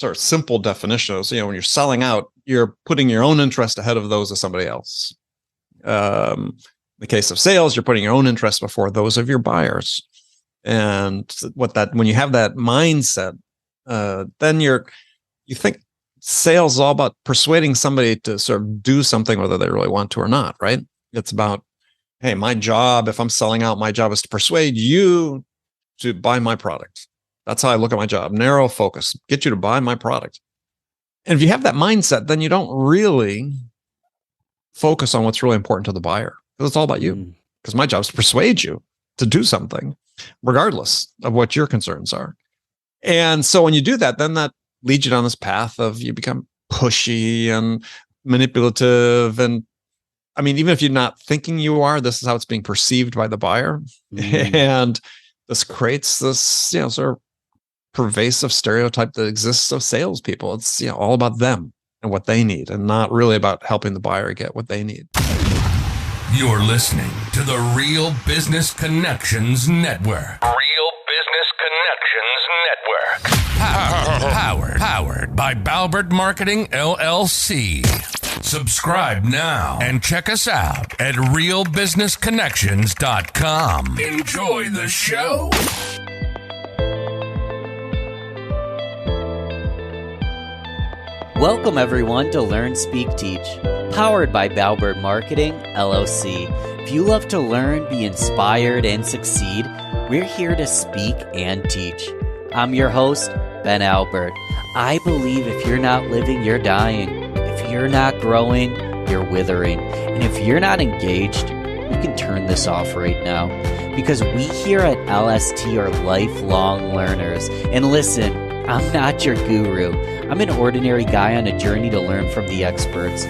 sort of simple definition is, when you're selling out, you're putting your own interest ahead of those of somebody else. In the case of sales, you're putting your own interests before those of your buyers. And when you have that mindset, then you think sales is all about persuading somebody to sort of do something, whether they really want to or not, right? It's about, hey, my job, if I'm selling out, my job is to persuade you to buy my product. That's how I look at my job. Narrow focus, get you to buy my product. And if you have that mindset, then you don't really focus on what's really important to the buyer, because it's all about you. Because my job is to persuade you to do something, regardless of what your concerns are. And so when you do that, then that leads you down this path of you become pushy and manipulative. And I mean, even if you're not thinking you are, this is how it's being perceived by the buyer. And this creates this, sort of pervasive stereotype that exists of salespeople. It's, all about them and what they need, and not really about helping the buyer get what they need. You're listening to the Real Business Connections Network. Real Business Connections Network. Powered by Balbert Marketing, LLC. Subscribe now and check us out at realbusinessconnections.com. Enjoy the show. Welcome everyone to Learn, Speak, Teach, powered by Balbert Marketing, LLC. If you love to learn, be inspired, and succeed, we're here to speak and teach. I'm your host, Ben Albert. I believe if you're not living, you're dying. If you're not growing, you're withering. And if you're not engaged, you can turn this off right now. Because we here at LST are lifelong learners. And listen, I'm not your guru. I'm an ordinary guy on a journey to learn from the experts.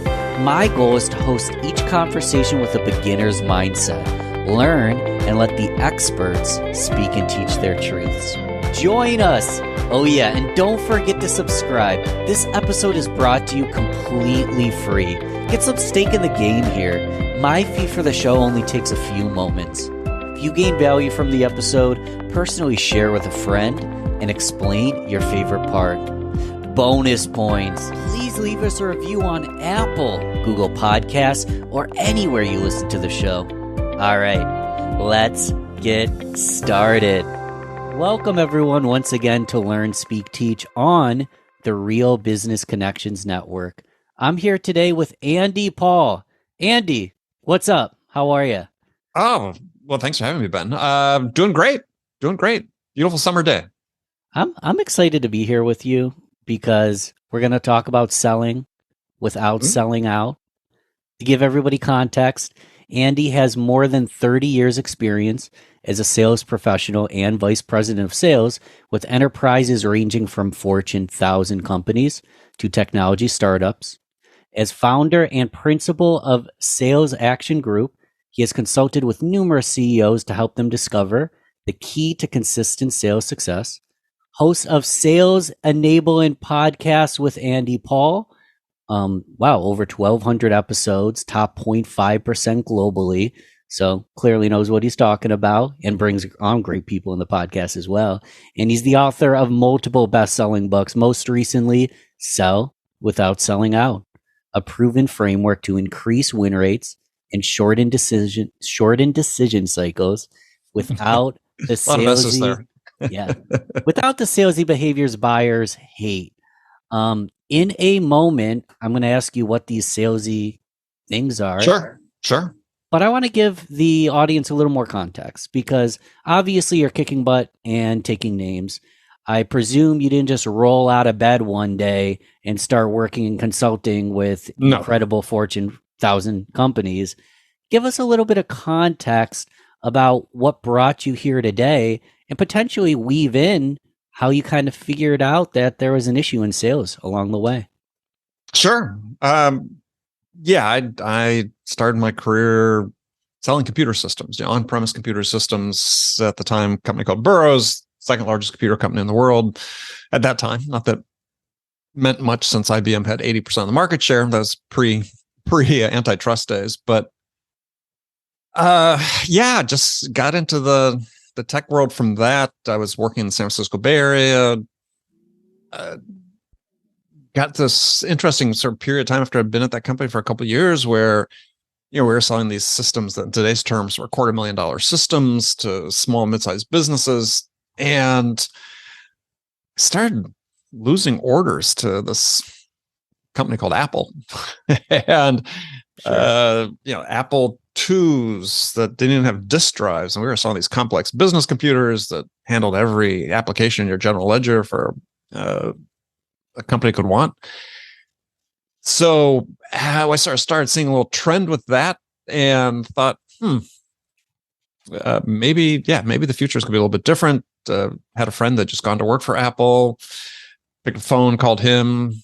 My goal is to host each conversation with a beginner's mindset. Learn and let the experts speak and teach their truths. Join us! Oh yeah, and don't forget to subscribe. This episode is brought to you completely free. Get some stake in the game here. My fee for the show only takes a few moments. If you gain value from the episode, personally share with a friend and explain your favorite part. Bonus points. Please leave us a review on Apple, Google Podcasts, or anywhere you listen to the show. All right, let's get started. Welcome everyone once again to Learn, Speak, Teach on the Real Business Connections Network. I'm here today with Andy Paul. Andy, what's up? How are you? Oh, well, thanks for having me, Ben. Doing great. Beautiful summer day. I'm excited to be here with you because we're going to talk about selling without selling out. To give everybody context, Andy has more than 30 years experience as a sales professional and vice president of sales with enterprises ranging from Fortune 1000 companies to technology startups. As founder and principal of Sales Action Group, he has consulted with numerous CEOs to help them discover the key to consistent sales success. Host of Sales Enabling Podcast with Andy Paul. Over 1,200 episodes, top 0.5% globally. So clearly knows what he's talking about and brings on great people in the podcast as well. And he's the author of multiple best-selling books, most recently, Sell Without Selling Out, a proven framework to increase win rates and shorten decision cycles without the salesy, without the salesy behaviors buyers hate. In a moment, I'm going to ask you what these salesy things are. Sure. But I want to give the audience a little more context because obviously you're kicking butt and taking names. I presume you didn't just roll out of bed one day and start working and consulting with incredible Fortune 1000 companies. Give us a little bit of context about what brought you here today and potentially weave in how you kind of figured out that there was an issue in sales along the way. Sure. I started my career selling computer systems, on-premise computer systems. At the time, a company called Burroughs, second largest computer company in the world at that time. Not that meant much since IBM had 80% of the market share. That was pre antitrust days. But just got into the tech world from that. I was working in the San Francisco Bay Area. got this interesting sort of period of time after I'd been at that company for a couple of years where, we were selling these systems that in today's terms were $250,000 systems to small, mid-sized businesses, and started losing orders to this company called Apple. And Apple IIs that didn't even have disk drives, and we were selling these complex business computers that handled every application in your general ledger for a company could want. So I started seeing a little trend with that, and thought, maybe the future is going to be a little bit different. Had a friend that just gone to work for Apple, picked a phone, called him,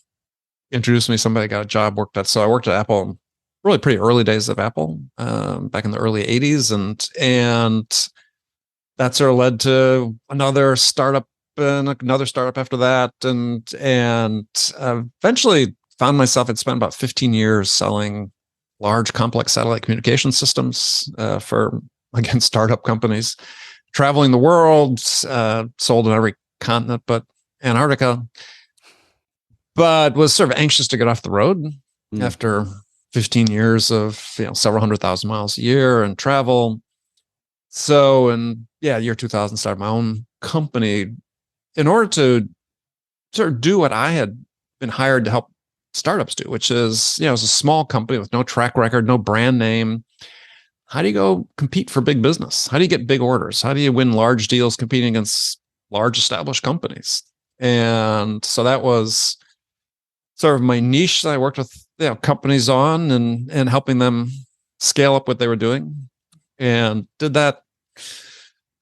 introduced me to somebody, got a job, worked at. So I worked at Apple, really pretty early days of Apple, back in the early 80s. And that sort of led to another startup and another startup after that. And eventually found myself, had spent about 15 years selling large, complex satellite communication systems for, again, startup companies, traveling the world, sold in every continent but Antarctica, but was sort of anxious to get off the road after 15 years of several 100,000 miles a year and travel. So in year 2000, started my own company in order to sort of do what I had been hired to help startups do, which is, it was a small company with no track record, no brand name. How do you go compete for big business? How do you get big orders? How do you win large deals competing against large established companies? And so that was sort of my niche that I worked with companies on, and helping them scale up what they were doing, and did that.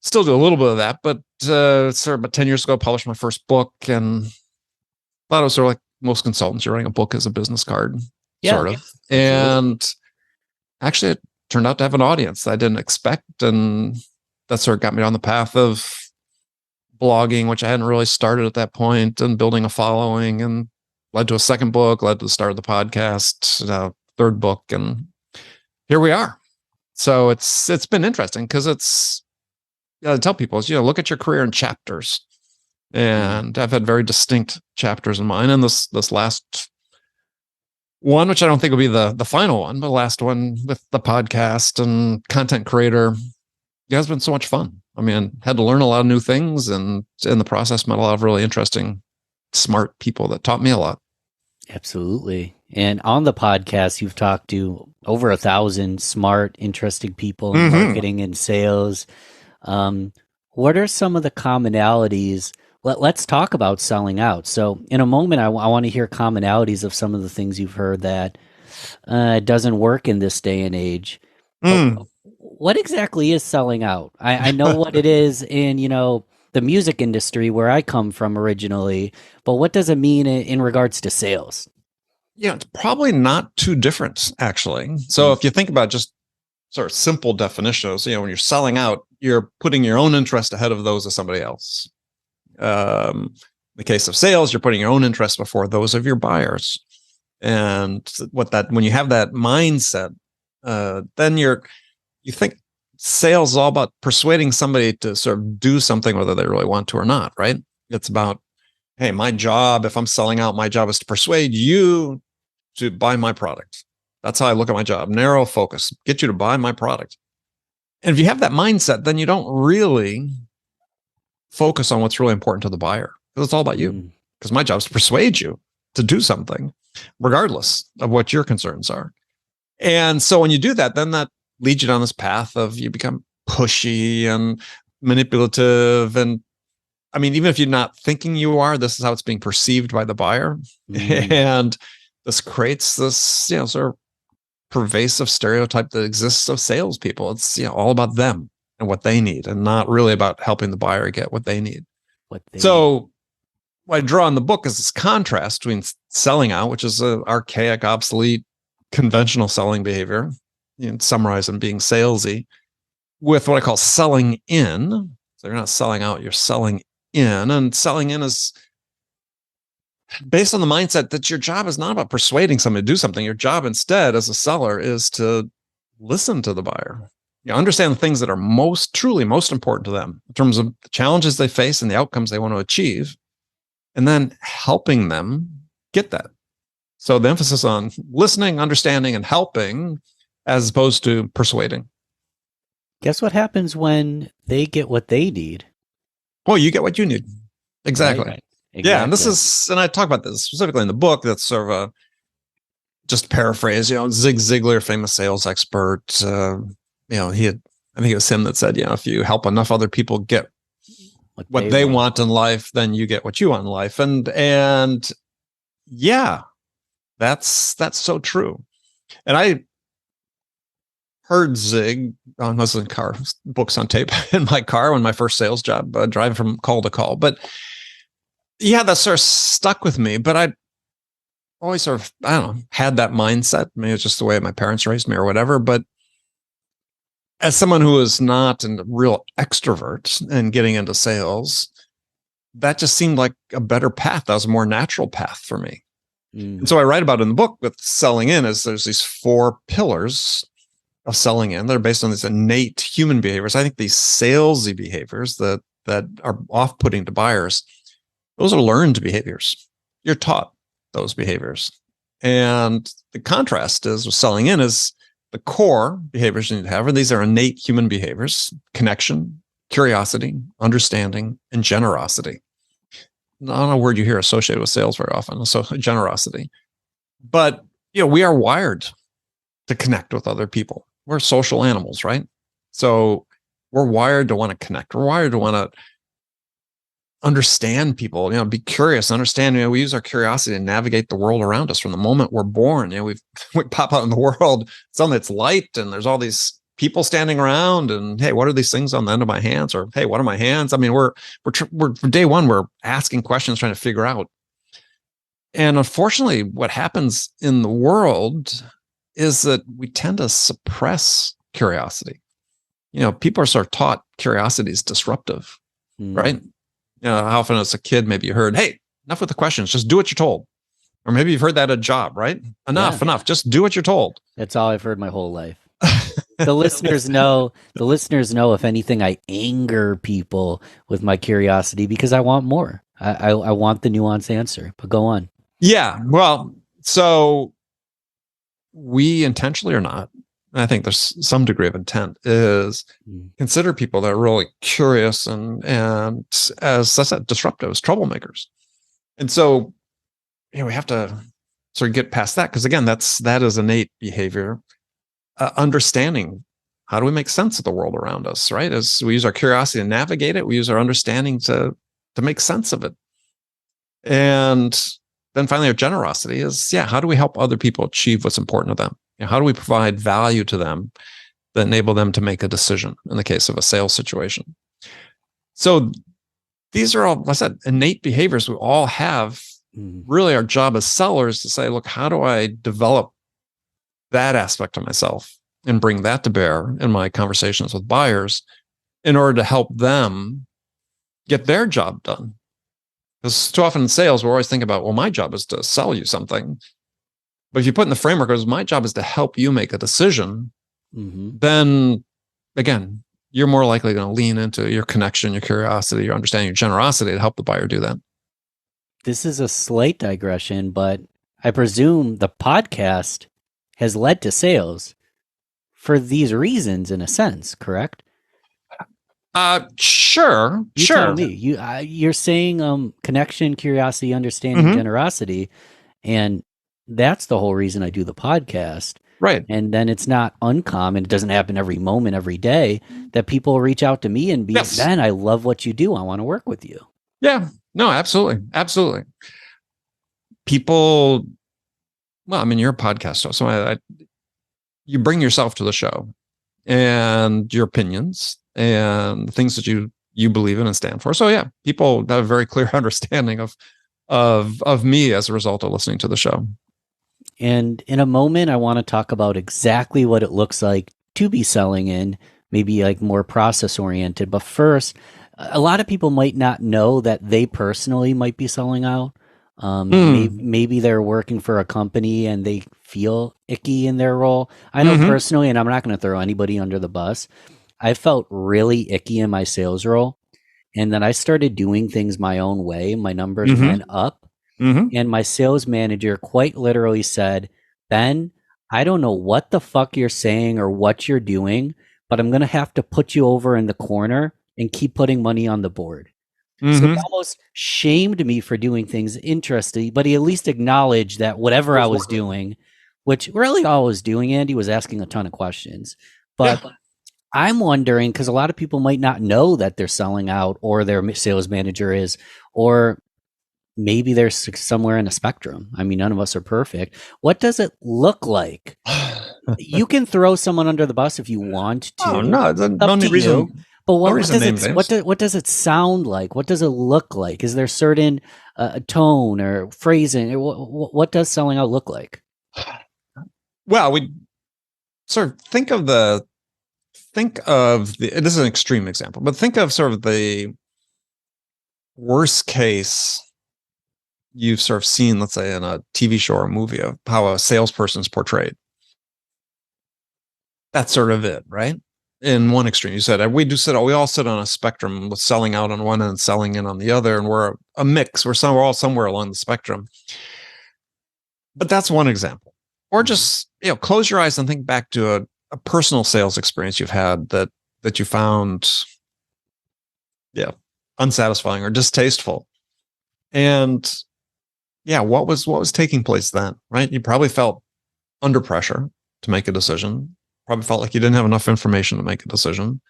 Still do a little bit of that, but sort of about 10 years ago, I published my first book, and thought it was sort of like most consultants, you're writing a book as a business card, sort of. Absolutely. And actually, it turned out to have an audience that I didn't expect, and that sort of got me on the path of blogging, which I hadn't really started at that point, and building a following, and led to a second book, led to the start of the podcast, third book, and here we are. So it's been interesting because I tell people is, look at your career in chapters. And I've had very distinct chapters in mine. And this last one, which I don't think will be the final one, but the last one with the podcast and content creator, it has been so much fun. I mean, had to learn a lot of new things, and in the process met a lot of really interesting, smart people that taught me a lot. Absolutely. And on the podcast, you've talked to over 1,000 smart, interesting people in marketing and sales. What are some of the commonalities? Let's talk about selling out. So in a moment, I want to hear commonalities of some of the things you've heard that doesn't work in this day and age. What exactly is selling out? I know what it is in, the music industry where I come from originally, but what does it mean in regards to sales? Yeah, it's probably not too different, actually. So if you think about just sort of simple definitions, when you're selling out, you're putting your own interest ahead of those of somebody else. In the case of sales, you're putting your own interests before those of your buyers. And when you have that mindset, then you think sales is all about persuading somebody to sort of do something, whether they really want to or not, right? It's about, hey, my job, if I'm selling out, my job is to persuade you to buy my product. That's how I look at my job. Narrow focus, get you to buy my product. And if you have that mindset, then you don't really focus on what's really important to the buyer, because it's all about you. Because my job is to persuade you to do something, regardless of what your concerns are. And so when you do that, then that leads you down this path of you become pushy and manipulative. And I mean, even if you're not thinking you are, this is how it's being perceived by the buyer. And this creates this, sort of pervasive stereotype that exists of salespeople. It's, all about them and what they need, and not really about helping the buyer get what they need. What I draw in the book is this contrast between selling out, which is an archaic, obsolete, conventional selling behavior, summarized in being salesy, with what I call selling in. So you're not selling out, you're selling in. And selling in is based on the mindset that your job is not about persuading somebody to do something. Your job instead as a seller is to listen to the buyer. Understand the things that are truly most important to them in terms of the challenges they face and the outcomes they want to achieve, and then helping them get that. So the emphasis on listening, understanding, and helping as opposed to persuading. Guess what happens when they get what they need? Well, you get what you need. Exactly. Right? Yeah. And and I talk about this specifically in the book. That's sort of just paraphrase, Zig Ziglar, famous sales expert. I think it was him that said, if you help enough other people get what they want in life, then you get what you want in life. And yeah, that's so true. And I heard Zig on listening to car books on tape in my car when my first sales job, driving from call to call. But yeah, that sort of stuck with me. But I always sort of, I don't know, had that mindset. Maybe it's just the way my parents raised me or whatever. But as someone who is not a real extrovert and getting into sales, that just seemed like a better path. That was a more natural path for me. And so I write about in the book with selling in is there's these 4 pillars of selling in. They're based on these innate human behaviors. I think these salesy behaviors that are off-putting to buyers, those are learned behaviors. You're taught those behaviors. And the contrast is with selling in is the core behaviors you need to have. And these are innate human behaviors: connection, curiosity, understanding, and generosity. Not a word you hear associated with sales very often, so generosity. But we are wired to connect with other people. We're social animals, right? So we're wired to want to connect. We're wired to want to understand people, be curious, understand. We use our curiosity to navigate the world around us from the moment we're born. We pop out in the world, suddenly it's light, and there's all these people standing around, and hey, what are these things on the end of my hands? Or hey, what are my hands? I mean, we're from day one, we're asking questions, trying to figure out. And unfortunately, what happens in the world is that we tend to suppress curiosity. People are sort of taught curiosity is disruptive, right? How often as a kid, maybe you heard, hey, enough with the questions, just do what you're told. Or maybe you've heard that at a job, right? Enough, just do what you're told. That's all I've heard my whole life. The listeners know, if anything, I anger people with my curiosity because I want more. I want the nuanced answer, but go on. Yeah. Well, so we intentionally or not, I think there's some degree of intent, is consider people that are really curious and as I said, disruptive, as troublemakers. And so, we have to sort of get past that, because again, that is innate behavior. Understanding, how do we make sense of the world around us, right? As we use our curiosity to navigate it, we use our understanding to make sense of it. And then finally, our generosity is, how do we help other people achieve what's important to them? How do we provide value to them that enable them to make a decision in the case of a sales situation? So these are all, like I said, innate behaviors we all have. Really, our job as sellers to say, look, how do I develop that aspect of myself and bring that to bear in my conversations with buyers in order to help them get their job done? Because too often in sales, we're always thinking about, well, my job is to sell you something. But if you put in the framework as my job is to help you make a decision, then again, you're more likely going to lean into your connection, your curiosity, your understanding, your generosity to help the buyer do that. This is a slight digression, but I presume the podcast has led to sales for these reasons, in a sense, correct? Sure. You tell me. You're saying connection, curiosity, understanding, generosity, and that's the whole reason I do the podcast. Right. And then it's not uncommon. It doesn't happen every moment, every day, that people reach out to me and be, Ben, I love what you do. I want to work with you. Yeah. No, absolutely. Absolutely. People, well, I mean, you're a podcast host, so you bring yourself to the show and your opinions and the things that you believe in and stand for. So yeah, people have a very clear understanding of me as a result of listening to the show. And in a moment, I want to talk about exactly what it looks like to be selling in, maybe like more process oriented. But first, a lot of people might not know that they personally might be selling out. Maybe they're working for a company and they feel icky in their role. I know personally, and I'm not going to throw anybody under the bus, I felt really icky in my sales role. And then I started doing things my own way. My numbers went up. Mhm. And my sales manager quite literally said, Ben, I don't know what the fuck you're saying or what you're doing, but I'm going to have to put you over in the corner and keep putting money on the board. So he Mhm. almost shamed me for doing things interesting, but he at least acknowledged that whatever I was doing, which really all I was doing, Andy, was asking a ton of questions. Yeah. But I'm wondering, because a lot of people might not know that they're selling out or their sales manager is, or maybe they're somewhere in a spectrum. I mean, none of us are perfect. What does it look like? You can throw someone under the bus if you want Oh to. no, It's no up to reason. you. But No what reason does to name it names. what does it sound like? What does it look like? Is there certain tone or phrasing? What does selling out look like? Well, we sort of think of the this is an extreme example, but think of sort of the worst case you've sort of seen, let's say in a TV show or a movie, of how a salesperson's portrayed. That's sort of it, right? In one extreme, you said we all sit on a spectrum with selling out on one end, selling in on the other, and we're a mix. We're all somewhere along the spectrum. But that's one example. Or just close your eyes and think back to a personal sales experience you've had that you found unsatisfying or distasteful. And what was taking place then, right? You probably felt under pressure to make a decision. Probably felt like you didn't have enough information to make a decision.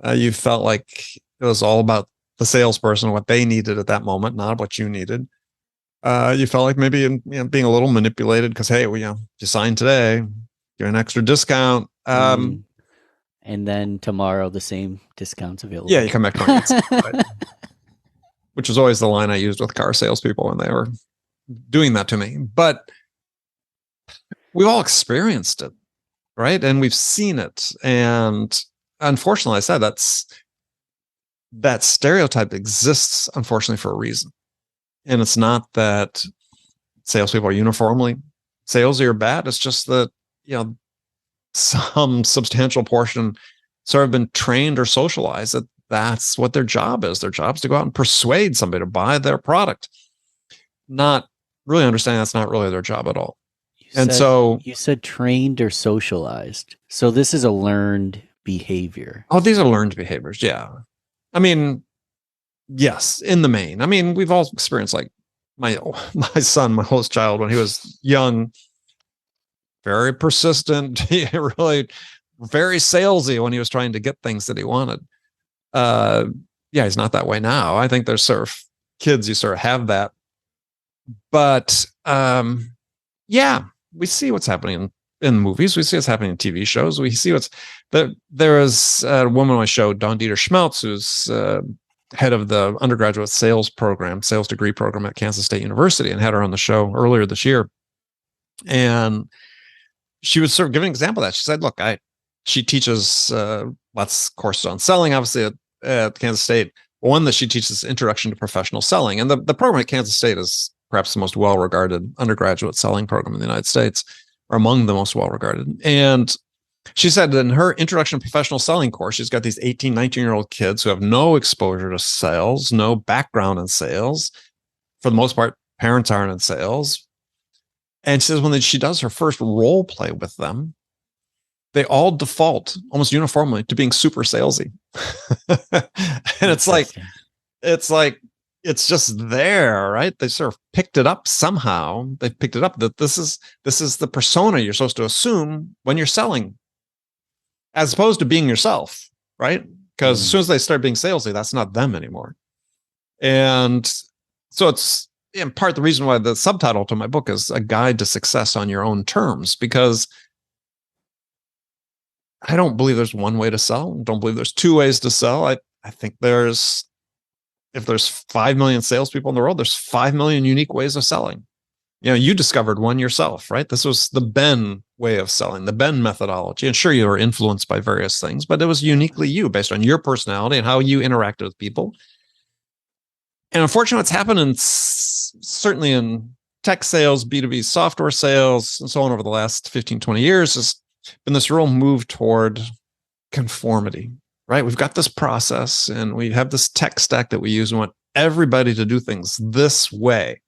You felt like it was all about the salesperson, what they needed at that moment, not what you needed. You felt like maybe being a little manipulated because, hey, you signed today, get an extra discount. And then tomorrow the same discounts available. Yeah, you come back tomorrow. Right? Which is always the line I used with car salespeople when they were doing that to me. But we've all experienced it, right? And we've seen it. And unfortunately, I said that stereotype exists, unfortunately, for a reason. And it's not that salespeople are uniformly salesy or bad. It's just that, some substantial portion sort of been trained or socialized that that's what their job is. Their job is to go out and persuade somebody to buy their product, not really understanding that's not really their job at all. You said trained or socialized. So this is a learned behavior. Oh, these are learned behaviors. Yeah. I mean, yes, in the main. I mean, we've all experienced like my son, my oldest child, when he was young, very persistent, really very salesy when he was trying to get things that he wanted. He's not that way now. I think there's sort of kids, you sort of have that. But we see what's happening in movies. We see what's happening in TV shows. We see there is a woman on my show, Dawn Dieter Schmeltz, who's head of the undergraduate sales degree program at Kansas State University, and had her on the show earlier this year. And she was sort of giving an example of that. She said, look, she teaches lots of courses on selling, obviously, at Kansas State. One that she teaches Introduction to Professional Selling. And the program at Kansas State is perhaps the most well-regarded undergraduate selling program in the United States, or among the most well-regarded. And she said in her Introduction to Professional Selling course, she's got these 18, 19-year-old kids who have no exposure to sales, no background in sales. For the most part, parents aren't in sales. And she says when she does her first role play with them, they all default almost uniformly to being super salesy. And it's just there, right? They sort of picked it up somehow. They picked it up that this is the persona you're supposed to assume when you're selling, as opposed to being yourself, right? Because as soon as they start being salesy, that's not them anymore. And so it's in part the reason why the subtitle to my book is A Guide to Success on Your Own Terms, because I don't believe there's one way to sell. I don't believe there's two ways to sell. I think if there's 5 million salespeople in the world, there's 5 million unique ways of selling. You discovered one yourself, right? This was the Ben way of selling, the Ben methodology. And sure, you were influenced by various things, but it was uniquely you based on your personality and how you interacted with people. And unfortunately, what's happened certainly in tech sales, B2B software sales, and so on over the last 15, 20 years has been this real move toward conformity, right? We've got this process and we have this tech stack that we use and want everybody to do things this way.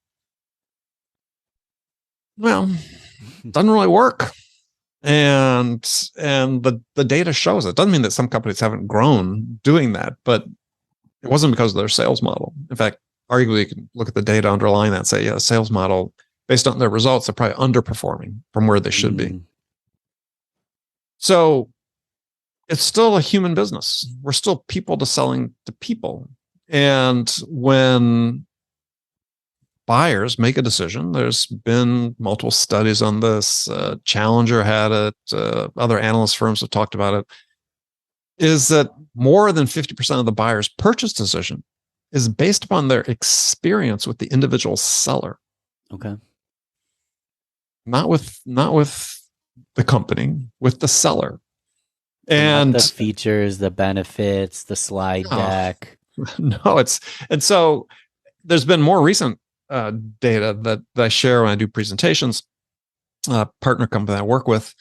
well, it doesn't really work. And the data shows it. Doesn't mean that some companies haven't grown doing that, but it wasn't because of their sales model. In fact, arguably, you can look at the data underlying that and say, yeah, the sales model, based on their results, they're probably underperforming from where they should be. So it's still a human business. We're still people to selling to people. And when buyers make a decision, there's been multiple studies on this. Challenger had it. Other analyst firms have talked about it. Is that more than 50% of the buyer's purchase decision is based upon their experience with the individual seller. Okay. Not with the company, with the seller. And not the features, the benefits, the slide deck. No, and so there's been more recent data that I share when I do presentations. Partner company that I work with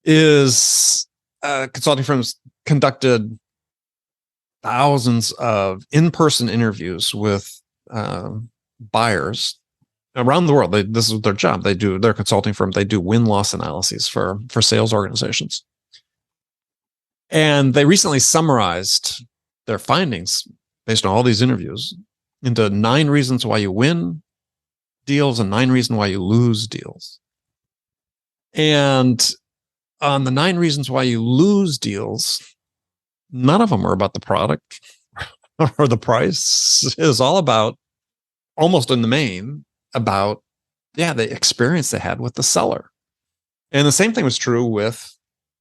is consulting firms conducted thousands of in-person interviews with buyers around the world. This is their job. They're a consulting firm. They do win-loss analyses for sales organizations. And they recently summarized their findings based on all these interviews into 9 reasons why you win deals and 9 reasons why you lose deals. And on the 9 reasons why you lose deals, none of them are about the product or the price. It is all about, almost in the main, about, the experience they had with the seller. And the same thing was true with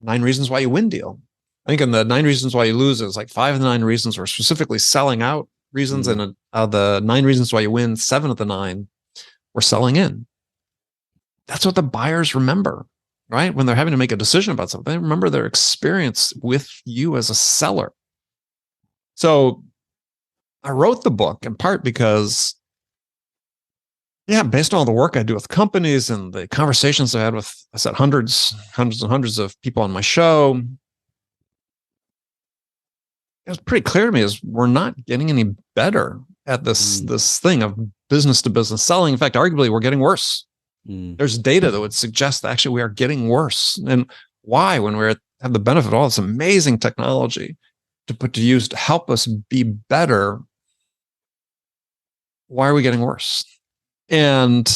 9 reasons why you win deal. I think in the 9 reasons why you lose, it was like 5 of the 9 reasons were specifically selling out reasons. And the 9 reasons why you win, 7 of the 9 were selling in. That's what the buyers remember, right? When they're having to make a decision about something, they remember their experience with you as a seller. So I wrote the book in part because, based on all the work I do with companies and the conversations I had with, I said, hundreds and hundreds of people on my show, it was pretty clear to me is we're not getting any better at this thing of business to business selling. In fact, arguably, we're getting worse. There's data that would suggest that actually we are getting worse. And why, when we have the benefit of all this amazing technology to put to use to help us be better, why are we getting worse? And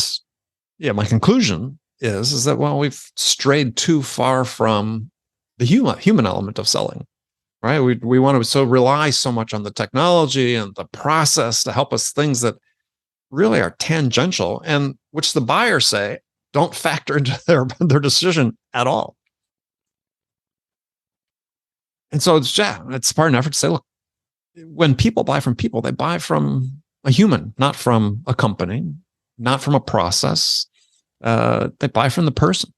my conclusion is that, well, we've strayed too far from the human element of selling. Right? We want to rely so much on the technology and the process to help us things that really are tangential and which the buyers say don't factor into their decision at all. And so it's part of an effort to say, look, when people buy from people, they buy from a human, not from a company, not from a process. They buy from the person.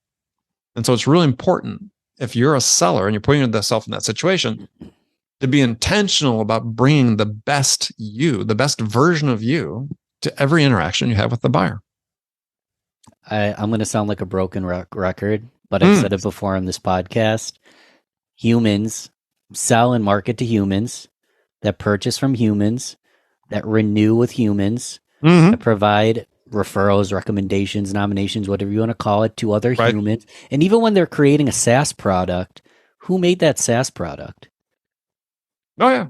And so it's really important, if you're a seller and you're putting yourself in that situation, to be intentional about bringing the best you, the best version of you, to every interaction you have with the buyer. I'm going to sound like a broken record, but I've said it before on this podcast. Humans sell and market to humans, that purchase from humans, that renew with humans, that provide referrals, recommendations, nominations, whatever you want to call it, to other humans. And even when they're creating a SaaS product, who made that SaaS product? Oh, yeah.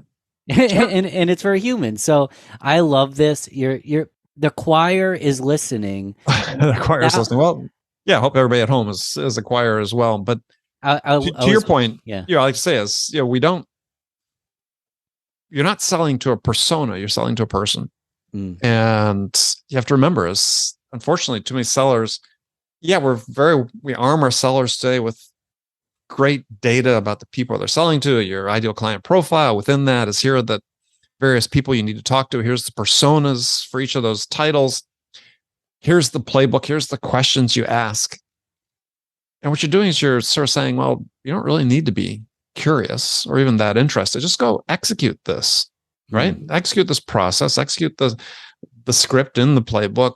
and it's for humans. So I love this. The choir is listening. The choir is listening. Well, I hope everybody at home is a choir as well. But to your point, I like to say is, you're not selling to a persona, you're selling to a person. And you have to remember, is unfortunately too many sellers. We arm our sellers today with great data about the people they're selling to. Your ideal client profile within that is, here are the various people you need to talk to. Here's the personas for each of those titles. Here's the playbook. Here's the questions you ask. And what you're doing is you're sort of saying, well, you don't really need to be curious or even that interested. Just go execute this. Right? Execute this process, execute the script in the playbook.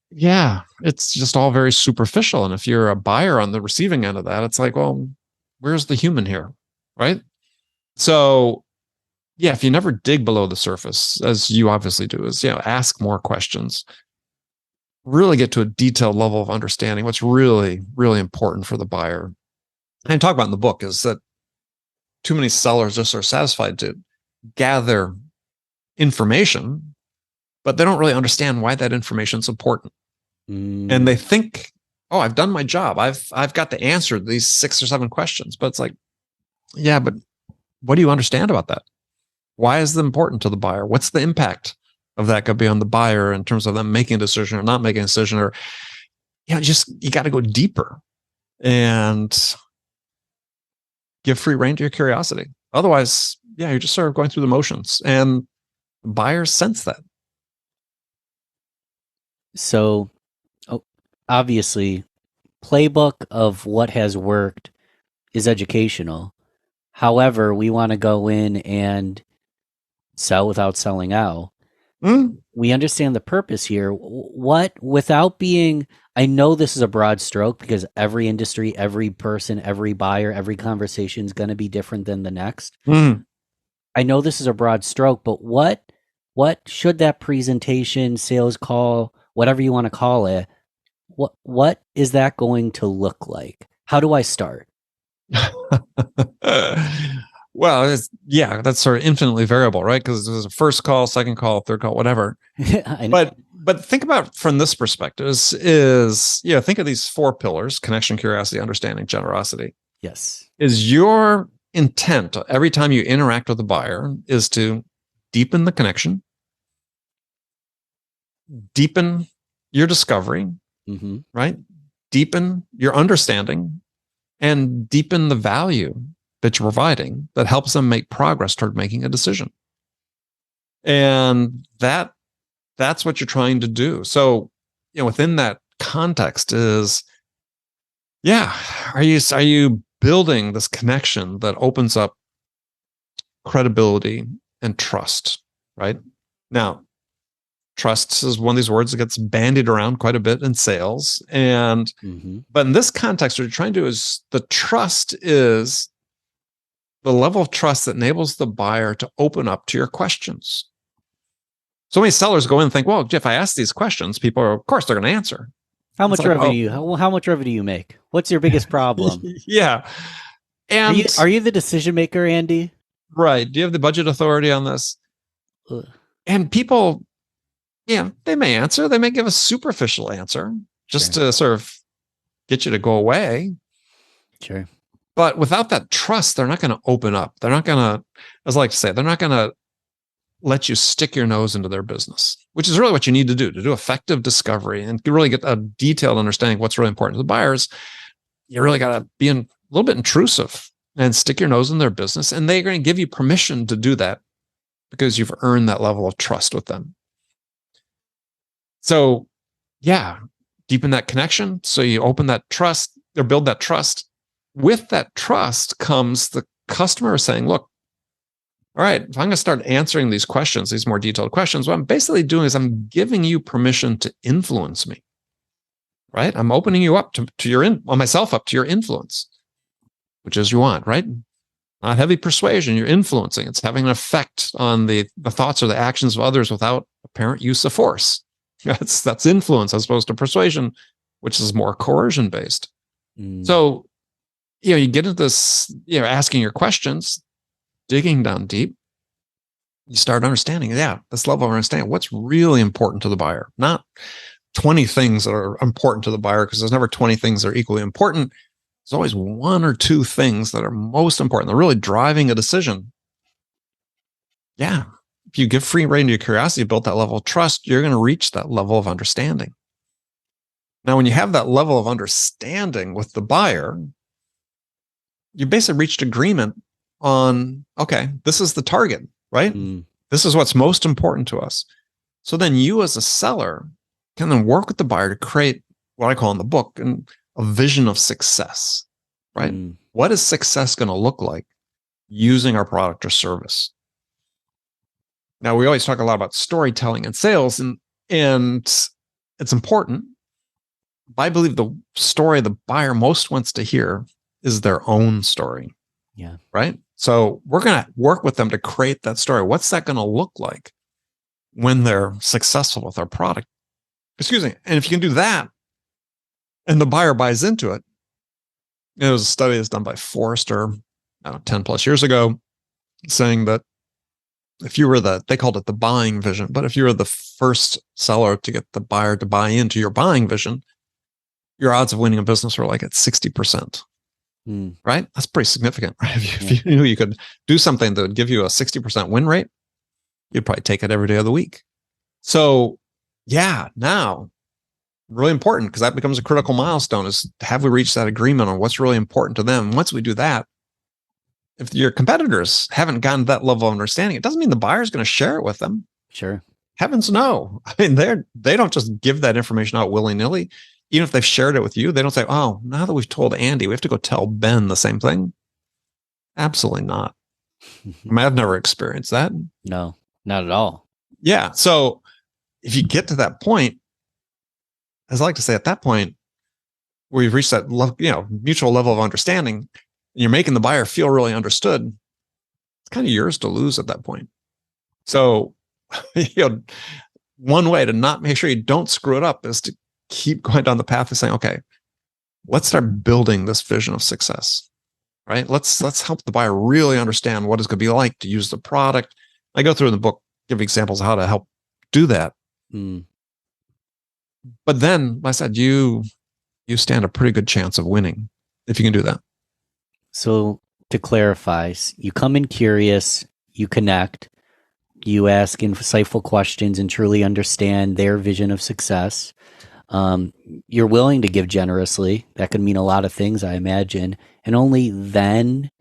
It's just all very superficial. And if you're a buyer on the receiving end of that, it's like, well, where's the human here? Right? So, if you never dig below the surface, as you obviously do, is, ask more questions. really get to a detailed level of understanding what's really, really important for the buyer. And I talk about in the book is that too many sellers just are satisfied to gather information, but they don't really understand why that information is important. And they think, oh, I've done my job. I've got the answer to these 6 or 7 questions. But it's like, yeah, but what do you understand about that? Why is it important to the buyer? What's the impact of that could be on the buyer in terms of them making a decision or not making a decision? Or, you got to go deeper and give free rein to your curiosity. Otherwise, you're just sort of going through the motions, and buyers sense that. So, obviously, playbook of what has worked is educational. However, we want to go in and sell without selling out. We understand the purpose here. Without being, I know this is a broad stroke because every industry, every person, every buyer, every conversation is going to be different than the next. I know this is a broad stroke, but what should that presentation, sales call, whatever you want to call it, what is that going to look like? How do I start? Well, that's sort of infinitely variable, right? Because there's a first call, second call, third call, whatever. But think about from this perspective is think of these 4 pillars: connection, curiosity, understanding, generosity. Yes. Is your intent every time you interact with a buyer is to deepen the connection, deepen your discovery, right? Deepen your understanding, and deepen the value that you're providing that helps them make progress toward making a decision. And that's what you're trying to do. So, within that context is, are you building this connection that opens up credibility and trust, right? Now, trust is one of these words that gets bandied around quite a bit in sales. And, but in this context, what you're trying to do is the trust is the level of trust that enables the buyer to open up to your questions. So many sellers go in and think, well, if I ask these questions, people are, of course, they're going to answer. How much revenue? How much revenue do you make? What's your biggest problem? And are you the decision maker, Andy? Right. Do you have the budget authority on this? And people, they may answer. They may give a superficial answer just to sort of get you to go away. Sure. But without that trust, they're not going to open up. They're not going to, as I like to say, they're not going to let you stick your nose into their business, which is really what you need to do effective discovery and really get a detailed understanding of what's really important to the buyers. You really got to be a little bit intrusive and stick your nose in their business. And they're going to give you permission to do that because you've earned that level of trust with them. So, deepen that connection. So you open that trust or build that trust. With that trust comes the customer saying, look, all right, if I'm going to start answering these questions, these more detailed questions, what I'm basically doing is I'm giving you permission to influence me, right? I'm opening you up to myself up to your influence, which is you want, right? Not heavy persuasion, you're influencing. It's having an effect on the thoughts or the actions of others without apparent use of force. That's influence as opposed to persuasion, which is more coercion based. So, you get into this, asking your questions, digging down deep, you start understanding, this level of understanding what's really important to the buyer, not 20 things that are important to the buyer, because there's never 20 things that are equally important. There's always 1 or 2 things that are most important. They're really driving a decision. If you give free rein to your curiosity, build that level of trust, you're going to reach that level of understanding. Now, when you have that level of understanding with the buyer, you basically reached agreement on, okay, this is the target, right? This is what's most important to us. So then you as a seller can then work with the buyer to create what I call in the book a vision of success, right? What is success going to look like using our product or service? Now, we always talk a lot about storytelling and sales, and it's important. But I believe the story the buyer most wants to hear is their own story. Right? So we're going to work with them to create that story. What's that going to look like when they're successful with our product? excuse me. And if you can do that and the buyer buys into it, it was a study that's done by Forrester, I don't know, 10 plus years ago, saying that if you were they called it the buying vision, but if you were the first seller to get the buyer to buy into your buying vision, your odds of winning a business were like at 60%. Right? That's pretty significant, right? If you knew you could do something that would give you a 60% win rate, you'd probably take it every day of the week. So yeah, now really important, because that becomes a critical milestone, is have we reached that agreement on what's really important to them? Once we do that, if your competitors haven't gotten that level of understanding, it doesn't mean the buyer's going to share it with them. Sure. Heavens no. I mean, they don't just give that information out willy-nilly. Even if they've shared it with you, they don't say, oh, now that we've told Andy, we have to go tell Ben the same thing. Absolutely not. I mean, I've never experienced that. No, not at all. Yeah. So if you get to that point, as I like to say, at that point, where you've reached that mutual level of understanding, and you're making the buyer feel really understood, it's kind of yours to lose at that point. So, one way to not make sure you don't screw it up is to keep going down the path of saying, okay, let's start building this vision of success, right? Let's help the buyer really understand what it's going to be like to use the product. I go through in the book, give examples of how to help do that. But then, like I said, you stand a pretty good chance of winning if you can do that. So to clarify, you come in curious, you connect, you ask insightful questions and truly understand their vision of success. You're willing to give generously. That could mean a lot of things, I imagine. And only then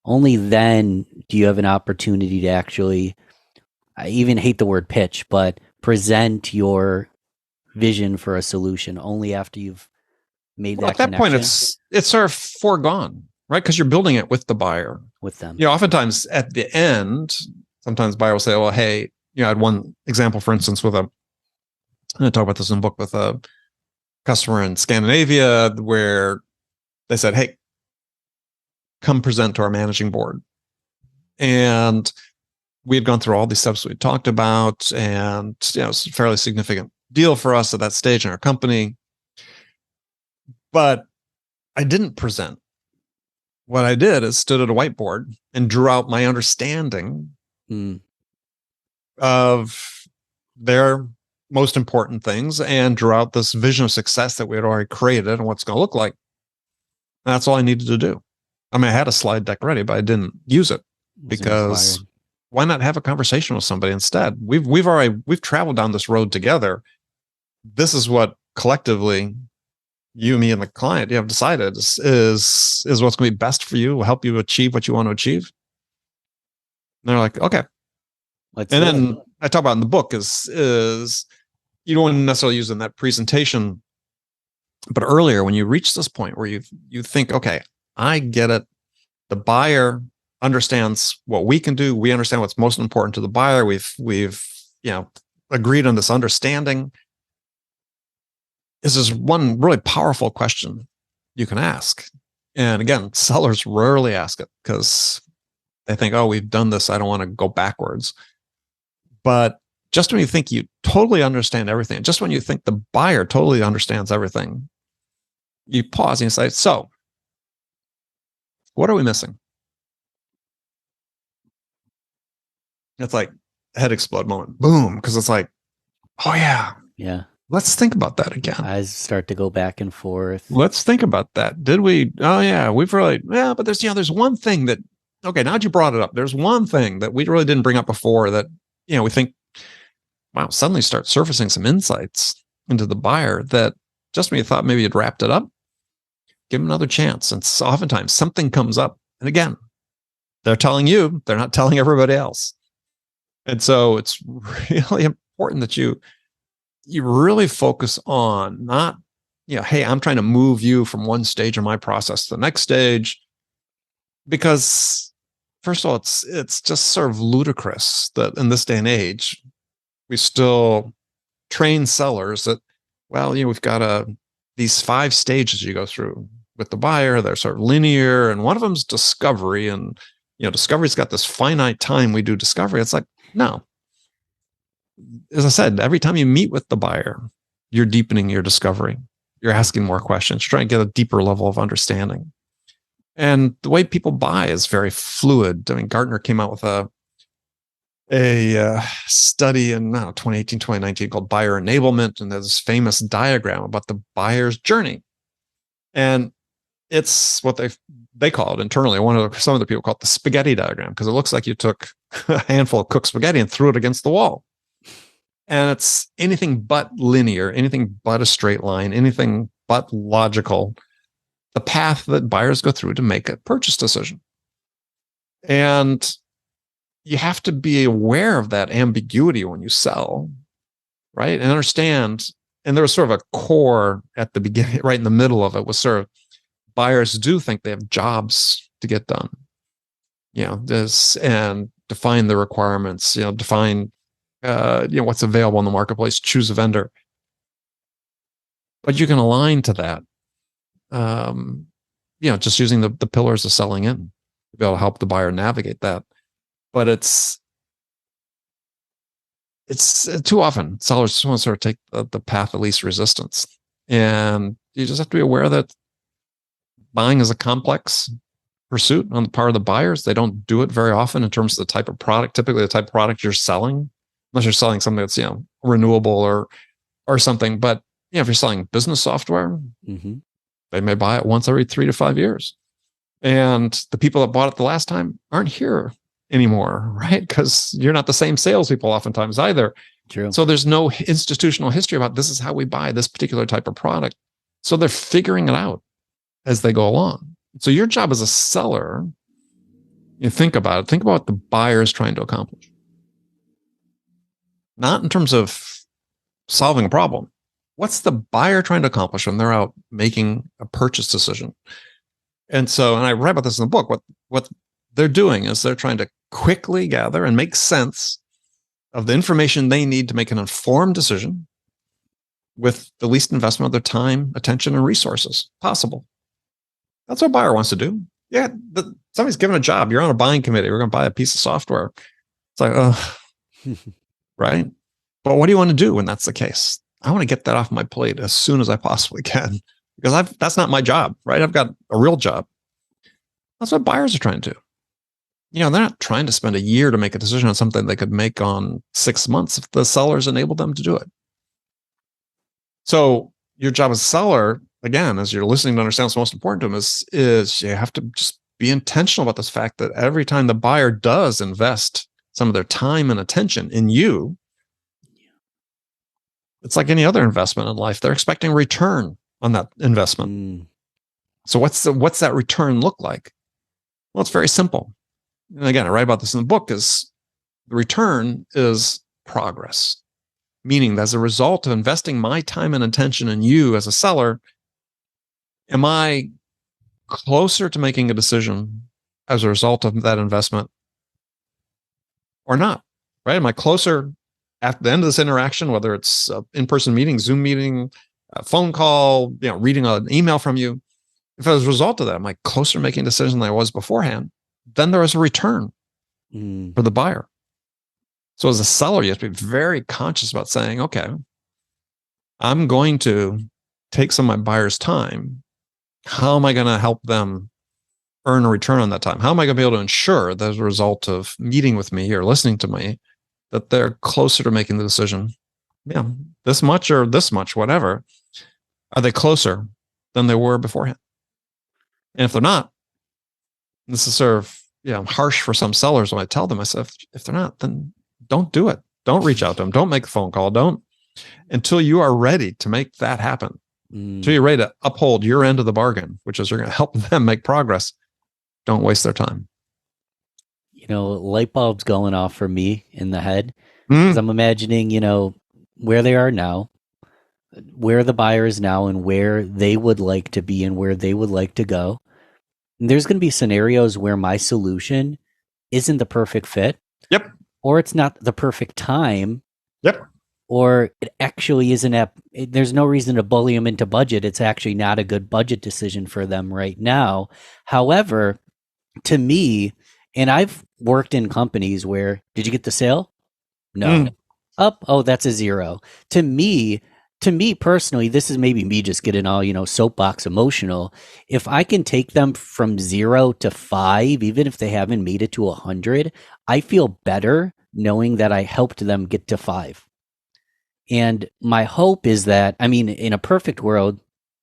do you have an opportunity to actually, I even hate the word pitch, but present your vision for a solution only after you've made that connection. At that point, it's sort of foregone, right? Because you're building it with the buyer. With them. Oftentimes at the end, sometimes buyer will say, well, hey, I had one example, for instance, I talk about this in the book with a customer in Scandinavia where they said, hey, come present to our managing board. And we had gone through all these steps we talked about, and it's a fairly significant deal for us at that stage in our company. But I didn't present. What I did is stood at a whiteboard and drew out my understanding of their most important things and drew out this vision of success that we had already created and what's going to look like. And that's all I needed to do. I mean, I had a slide deck ready, but I didn't use it because why not have a conversation with somebody instead? We've traveled down this road together. This is what collectively you, me, and the client have decided is what's going to be best for you, will help you achieve what you want to achieve. And they're like, okay. Then I talk about in the book is you don't necessarily use in that presentation, but earlier when you reach this point where you think, okay, I get it. The buyer understands what we can do. We understand what's most important to the buyer. We've agreed on this understanding. This is one really powerful question you can ask. And again, sellers rarely ask it because they think, oh, we've done this, I don't want to go backwards. But just when you think you totally understand everything, just when you think the buyer totally understands everything, you pause and you say, so what are we missing? It's like a head explode moment. Boom. Because it's like, oh yeah. Yeah. Let's think about that again. Eyes start to go back and forth. Let's think about that. Did we? Oh yeah, we've really, yeah, but there's one thing that, okay, now that you brought it up, there's one thing that we really didn't bring up before that, we think, wow, suddenly start surfacing some insights into the buyer that just when you thought maybe you'd wrapped it up, give them another chance. And so oftentimes something comes up. And again, they're telling you, they're not telling everybody else. And so it's really important that you really focus on not, hey, I'm trying to move you from one stage of my process to the next stage. Because first of all, it's just sort of ludicrous that in this day and age, we still train sellers that, well, we've got these 5 stages you go through with the buyer. They're sort of linear. And one of them is discovery. And, discovery's got this finite time we do discovery. It's like, no. As I said, every time you meet with the buyer, you're deepening your discovery. You're asking more questions, trying to get a deeper level of understanding. And the way people buy is very fluid. I mean, Gartner came out with a study in 2018, 2019 called buyer enablement. And there's this famous diagram about the buyer's journey. And it's what they call it internally. Some of the people call it the spaghetti diagram, because it looks like you took a handful of cooked spaghetti and threw it against the wall. And it's anything but linear, anything but a straight line, anything but logical. The path that buyers go through to make a purchase decision. And you have to be aware of that ambiguity when you sell, right? And understand. And there was sort of a core at the beginning, right in the middle of it was sort of buyers do think they have jobs to get done, this, and define the requirements, define, what's available in the marketplace, choose a vendor. But you can align to that, just using the pillars of selling in to be able to help the buyer navigate that. But it's too often sellers just want to sort of take the path of least resistance. And you just have to be aware that buying is a complex pursuit on the part of the buyers. They don't do it very often in terms of the type of product, typically the type of product you're selling, unless you're selling something that's, renewable or something. But, if you're selling business software, they may buy it once every 3 to 5 years. And the people that bought it the last time aren't here anymore, right? Because you're not the same salespeople oftentimes either. True. So there's no institutional history about this is how we buy this particular type of product. So they're figuring it out as they go along. So your job as a seller, you think about it, think about what the buyer is trying to accomplish. Not in terms of solving a problem. What's the buyer trying to accomplish when they're out making a purchase decision? And I write about this in the book. What they're doing is they're trying to quickly gather and make sense of the information they need to make an informed decision with the least investment of their time, attention, and resources possible. That's what a buyer wants to do. Yeah, somebody's given a job. You're on a buying committee. We're going to buy a piece of software. It's like, right? But what do you want to do when that's the case? I want to get that off my plate as soon as I possibly can, because that's not my job, right? I've got a real job. That's what buyers are trying to do. They're not trying to spend a year to make a decision on something they could make on 6 months if the sellers enabled them to do it. So your job as a seller, again, as you're listening to understand what's most important to them, is you have to just be intentional about this fact that every time the buyer does invest some of their time and attention in you, it's like any other investment in life. They're expecting return on that investment. So what's that return look like? Well, it's very simple. And again, I write about this in the book, is the return is progress. Meaning that as a result of investing my time and attention in you as a seller, am I closer to making a decision as a result of that investment or not? Right? Am I closer at the end of this interaction, whether it's an in-person meeting, Zoom meeting, a phone call, reading an email from you? If as a result of that, am I closer to making a decision than I was beforehand? Then there is a return for the buyer. So as a seller, you have to be very conscious about saying, okay, I'm going to take some of my buyer's time. How am I going to help them earn a return on that time? How am I going to be able to ensure that as a result of meeting with me or listening to me, that they're closer to making the decision, this much or this much, whatever, are they closer than they were beforehand? And if they're not, this is sort of harsh for some sellers when I tell them, I said, if they're not, then don't do it. Don't reach out to them. Don't make the phone call. Don't, until you are ready to make that happen, until you're ready to uphold your end of the bargain, which is you're going to help them make progress. Don't waste their time. Light bulbs going off for me in the head. Because I'm imagining, where they are now, where the buyer is now, and where they would like to be and where they would like to go. And there's going to be scenarios where my solution isn't the perfect fit. Yep. Or it's not the perfect time. Yep. Or it actually isn't there's no reason to bully them into budget. It's actually not a good budget decision for them right now. However, to me, and I've worked in companies where, did you get the sale? No. Up? Oh, that's a 0. To me, to me personally, this is maybe me just getting all, soapbox emotional. If I can take them from 0 to 5, even if they haven't made it to 100, I feel better knowing that I helped them get to 5. And my hope is that, in a perfect world,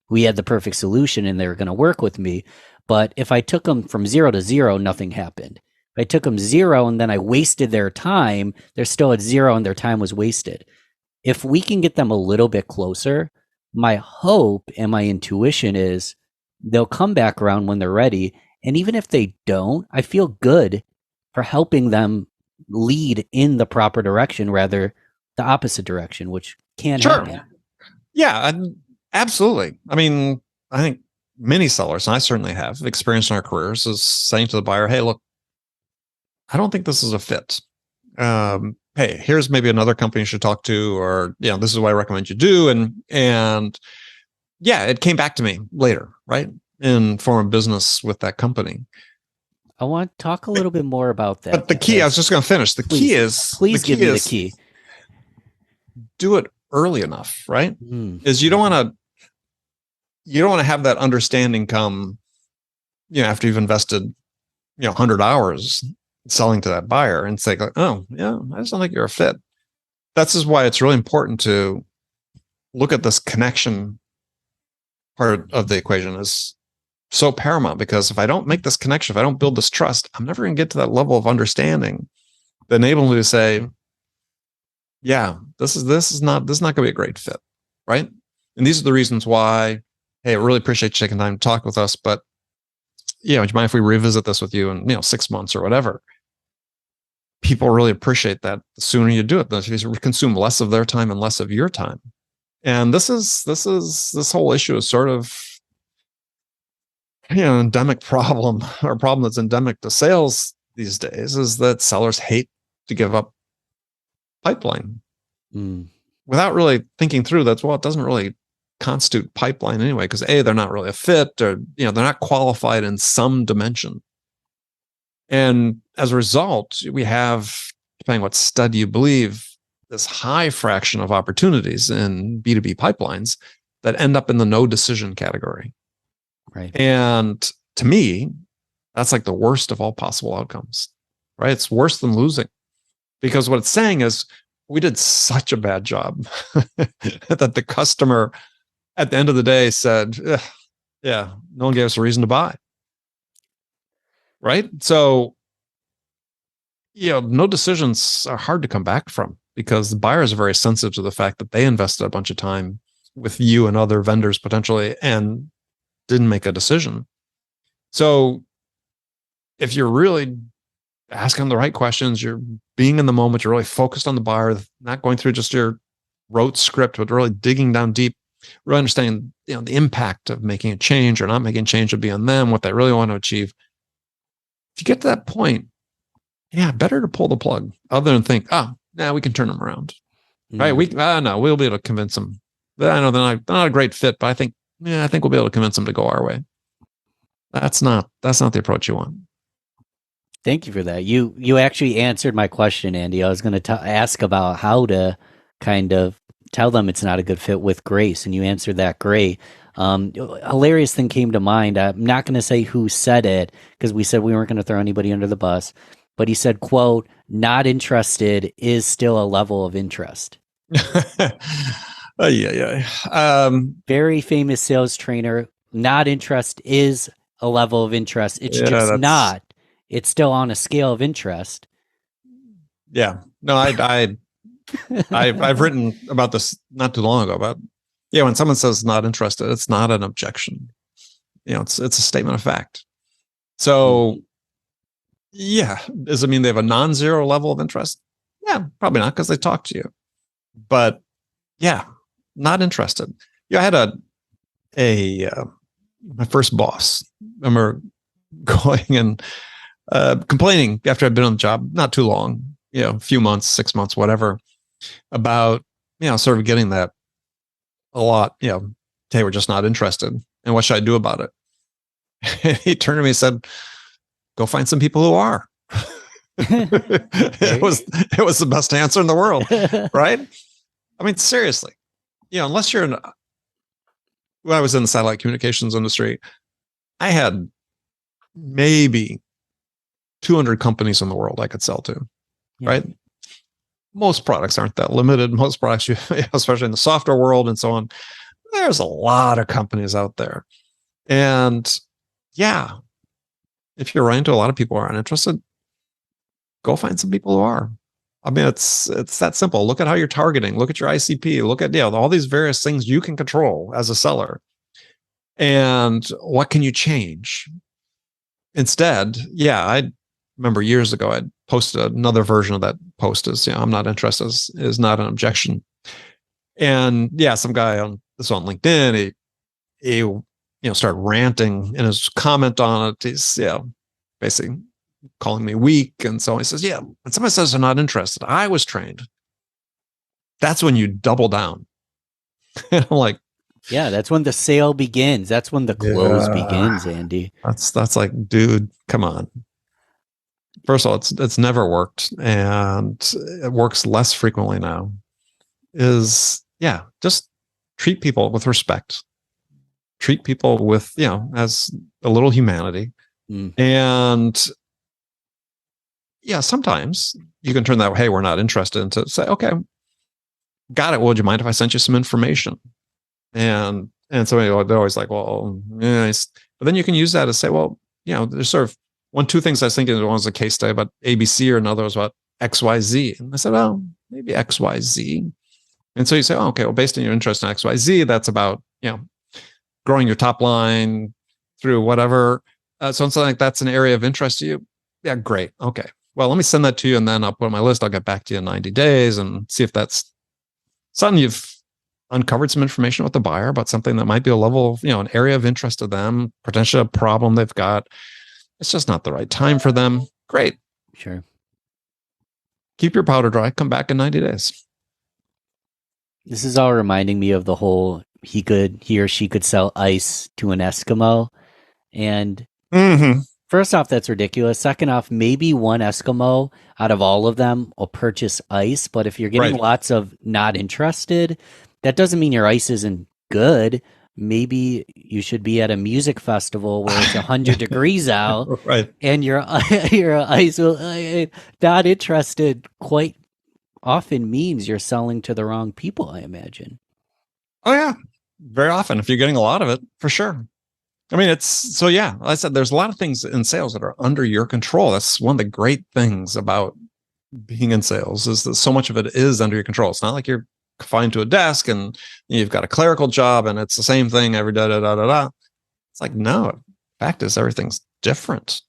we had the perfect solution and they're going to work with me. But if I took them from 0 to 0, nothing happened. If I took them 0 and then I wasted their time, they're still at 0 and their time was wasted. If we can get them a little bit closer, my hope and my intuition is they'll come back around when they're ready. And even if they don't, I feel good for helping them lead in the proper direction, rather the opposite direction, which can happen. Yeah, absolutely. I think many sellers, and I certainly have experienced in our careers, is saying to the buyer, hey, look, I don't think this is a fit. Hey, here's maybe another company you should talk to, or this is what I recommend you do. And yeah, it came back to me later, right? In form of business with that company. I want to talk a little bit more about that. But the key, I was just going to finish. The key is, give me the key. Do it early enough, right? Is you don't want to have that understanding come, after you've invested, 100 hours selling to that buyer and say, oh yeah, I just don't think you're a fit. That's just why it's really important to look at this connection part of the equation is so paramount, because if I don't make this connection, if I don't build this trust, I'm never going to get to that level of understanding that enables me to say, yeah, this is not going to be a great fit, right? And these are the reasons why, hey, I really appreciate you taking time to talk with us, but do you mind if we revisit this with you in 6 months or whatever? People really appreciate that. The sooner you do it, you consume less of their time and less of your time. And this whole issue is sort of endemic problem, or a problem that's endemic to sales these days, is that sellers hate to give up pipeline without really thinking through that. Well, it doesn't really constitute pipeline anyway, because they're not really a fit, or they're not qualified in some dimension. And as a result, we have, depending what study you believe, this high fraction of opportunities in B2B pipelines that end up in the no decision category. Right. And to me, that's like the worst of all possible outcomes, right? It's worse than losing, because what it's saying is we did such a bad job that the customer at the end of the day said, yeah, no one gave us a reason to buy. Right. So, no decisions are hard to come back from, because the buyers are very sensitive to the fact that they invested a bunch of time with you and other vendors potentially and didn't make a decision. So if you're really asking the right questions, you're being in the moment, you're really focused on the buyer, not going through just your rote script, but really digging down deep, really understanding the impact of making a change or not making a change would be on them, what they really want to achieve. If you get to that point, better to pull the plug, other than think, we can turn them around. Right? We'll be able to convince them. I know they're not a great fit, but I think we'll be able to convince them to go our way. That's not the approach you want. Thank you for that. You actually answered my question, Andy. I was going to ask about how to kind of tell them it's not a good fit with grace, and you answered that great. Hilarious thing came to mind. I'm not going to say who said it, because we said we weren't going to throw anybody under the bus, but he said, quote, "Not interested is still a level of interest." Very famous sales trainer. Not interest is a level of interest. It's just not. It's still on a scale of interest. Yeah. No, I've written about this not too long ago about, when someone says not interested, it's not an objection. It's a statement of fact. So does it mean they have a non-zero level of interest? Yeah, probably not, because they talk to you. But not interested. I had my first boss. I remember going and complaining after I'd been on the job, not too long, a few months, 6 months, whatever, about, sort of getting that a lot, hey, we're just not interested. And what should I do about it? He turned to me and said, go find some people who are. It was the best answer in the world. Right? Seriously, unless you're when I was in the satellite communications industry, I had maybe 200 companies in the world I could sell to, right? Most products aren't that limited. Most products, especially in the software world and so on, there's a lot of companies out there. And yeah, if you're running into a lot of people who aren't interested, go find some people who are. I mean, it's that simple. Look at how you're targeting. Look at your ICP. Look at all these various things you can control as a seller. And what can you change? Instead, I remember years ago, I posted another version of that post as, I'm not interested is not an objection. And some guy on LinkedIn, he started ranting in his comment on it. He's, basically calling me weak. And so he says, when somebody says they're not interested, I was trained. That's when you double down. And I'm like, that's when the sale begins. That's when the close begins, Andy. That's like, dude, come on. First of all, it's never worked, and it works less frequently now. Just treat people with respect. Treat people with, as a little humanity. And sometimes you can turn that, hey, we're not interested, into say, okay, got it. Well, would you mind if I sent you some information? And so they're always like, well, but then you can use that to say, well, there's sort of two things I was thinking. One was a case study about ABC, or another was about XYZ. And I said, well, maybe XYZ. And so you say, oh, okay, well, based on your interest in XYZ, that's about, growing your top line through whatever. So something like that's an area of interest to you. Yeah, great. Okay. Well, let me send that to you, and then I'll put on my list. I'll get back to you in 90 days and see if that's something you've uncovered some information with the buyer about, something that might be a level of, an area of interest to them, potentially a problem they've got. It's just not the right time for them. Great. Sure. Keep your powder dry. Come back in 90 days. This is all reminding me of the whole he or she could sell ice to an Eskimo. And first off, that's ridiculous. Second off, maybe one Eskimo out of all of them will purchase ice. But if you're getting lots of not interested, that doesn't mean your ice isn't good. Maybe you should be at a music festival where it's 100 degrees out, and your ice will not interested quite often means you're selling to the wrong people, I imagine. Oh yeah, very often if you're getting a lot of it, for sure. I mean, like I said, there's a lot of things in sales that are under your control. That's one of the great things about being in sales, is that so much of it is under your control. It's not like you're confined to a desk and you've got a clerical job and it's the same thing every day. It's like, no, fact is everything's different,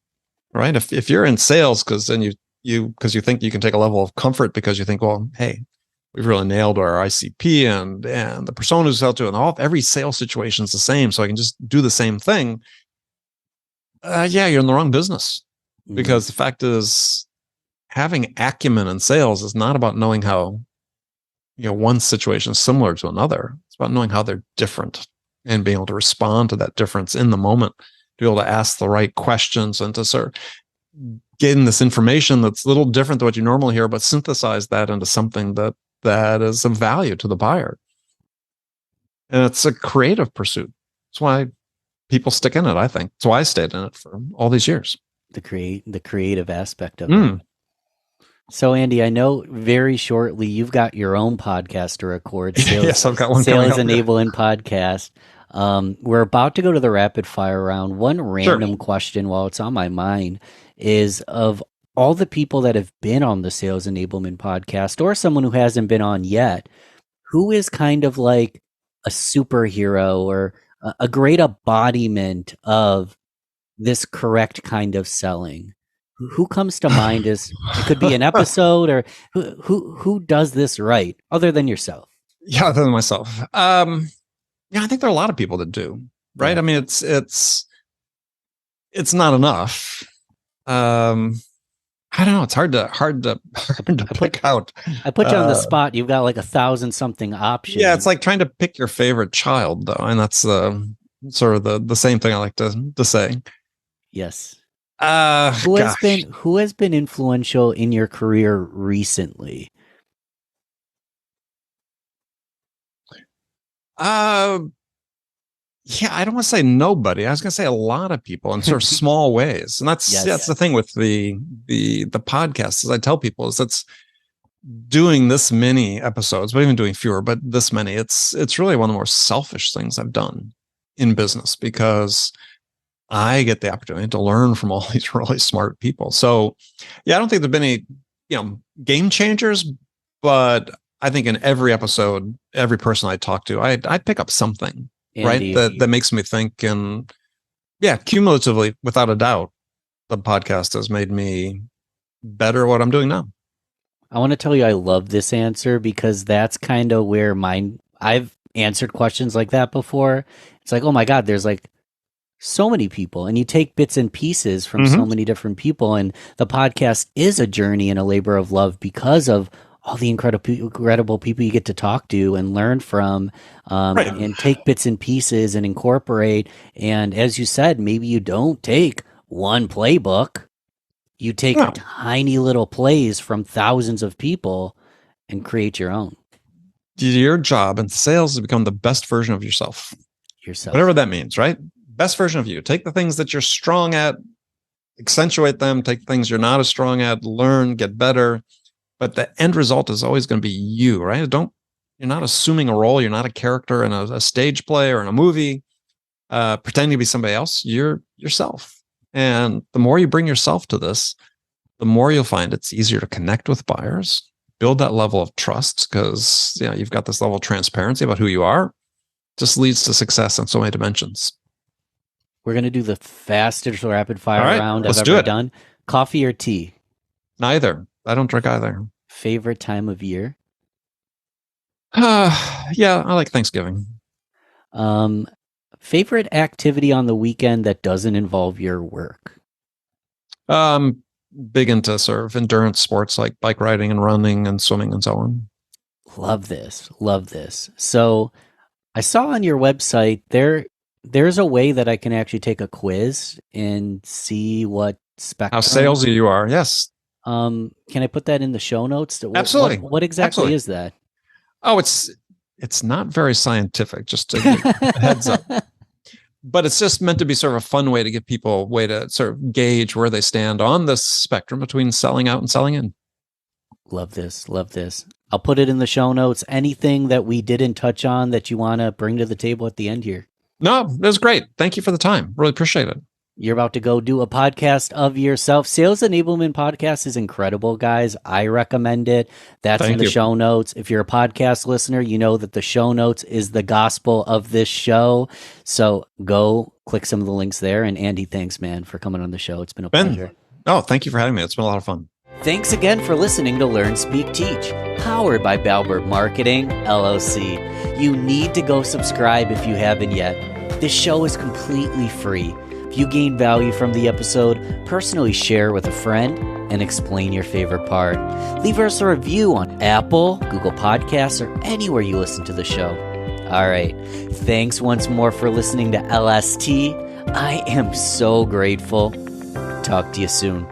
right? If you're in sales because you think you can take a level of comfort because you think, well, hey, we've really nailed our ICP and the personas we sell to, and every sales situation is the same, so I can just do the same thing. You're in the wrong business, because the fact is, having acumen in sales is not about knowing how one situation is similar to another. It's about knowing how they're different and being able to respond to that difference in the moment, to be able to ask the right questions and to sort of getting this information that's a little different than what you normally hear, but synthesize that into something that is of value to the buyer. And it's a creative pursuit. That's why people stick in it, I think. That's why I stayed in it for all these years. The creative aspect of it. So, Andy, I know very shortly you've got your own podcast to record. Yes, I've got one. Sales Enabling Podcast. We're about to go to the rapid fire round. One random question while it's on my mind is, of all the people that have been on the Sales Enablement Podcast, or someone who hasn't been on yet, who is kind of like a superhero or a great embodiment of this correct kind of selling? Who comes to mind as, it could be an episode, or who does this right, other than yourself? Yeah, other than myself. I think there are a lot of people that do, right? Yeah. I mean, it's not enough. I don't know. It's hard to pick out. I put you on the spot. You've got like 1,000 something options. Yeah, it's like trying to pick your favorite child, though, and that's sort of the same thing I like to say. Yes. Who has been influential in your career recently? Uh, yeah, I don't want to say nobody. I was going to say a lot of people in sort of small ways, and that's the thing with the podcast. As I tell people, is that's doing this many episodes, but even doing fewer, but this many. It's really one of the more selfish things I've done in business because I get the opportunity to learn from all these really smart people. So, yeah, I don't think there've been any game changers, but I think in every episode, every person I talk to, I pick up something. Andy, right? That makes me think. And yeah, cumulatively, without a doubt, the podcast has made me better at what I'm doing now. I want to tell you I love this answer because that's kind of where I've answered questions like that before. It's like, oh my God, there's like so many people, and you take bits and pieces from so many different people. And the podcast is a journey and a labor of love because of all the incredible people you get to talk to and learn from, and take bits and pieces and incorporate. And as you said, maybe you don't take one playbook. You take tiny little plays from thousands of people and create your own. Your job in sales is to become the best version of yourself. Whatever that means, right? Best version of you. Take the things that you're strong at, accentuate them, take the things you're not as strong at, learn, get better. But the end result is always going to be you, right? You're not assuming a role. You're not a character in a stage play or in a movie, pretending to be somebody else. You're yourself. And the more you bring yourself to this, the more you'll find it's easier to connect with buyers, build that level of trust because you've got this level of transparency about who you are. Just leads to success on so many dimensions. We're going to do the fastest rapid fire round I've ever done. Coffee or tea? Neither. I don't drink either. Favorite time of year? Yeah, I like Thanksgiving. Favorite activity on the weekend that doesn't involve your work? Big into sort of endurance sports like bike riding and running and swimming and so on. Love this. So I saw on your website there's a way that I can actually take a quiz and see what spectrum. How salesy you are. Yes. Can I put that in the show notes? Absolutely. What exactly is that? Oh, it's not very scientific, just to give a heads up. But it's just meant to be sort of a fun way to give people a way to sort of gauge where they stand on this spectrum between selling out and selling in. Love this. I'll put it in the show notes. Anything that we didn't touch on that you want to bring to the table at the end here? No, that was great. Thank you for the time. Really appreciate it. You're about to go do a podcast of yourself. Sales Enablement Podcast is incredible, guys. I recommend it. That's in the show notes. If you're a podcast listener, you know that the show notes is the gospel of this show. So go click some of the links there. And Andy, thanks, man, for coming on the show. It's been a pleasure. Oh, thank you for having me. It's been a lot of fun. Thanks again for listening to Learn, Speak, Teach, powered by Balbert Marketing, LLC. You need to go subscribe if you haven't yet. This show is completely free. If you gain value from the episode, personally share with a friend and explain your favorite part. Leave us a review on Apple, Google Podcasts, or anywhere you listen to the show. All right. Thanks once more for listening to LST. I am so grateful. Talk to you soon.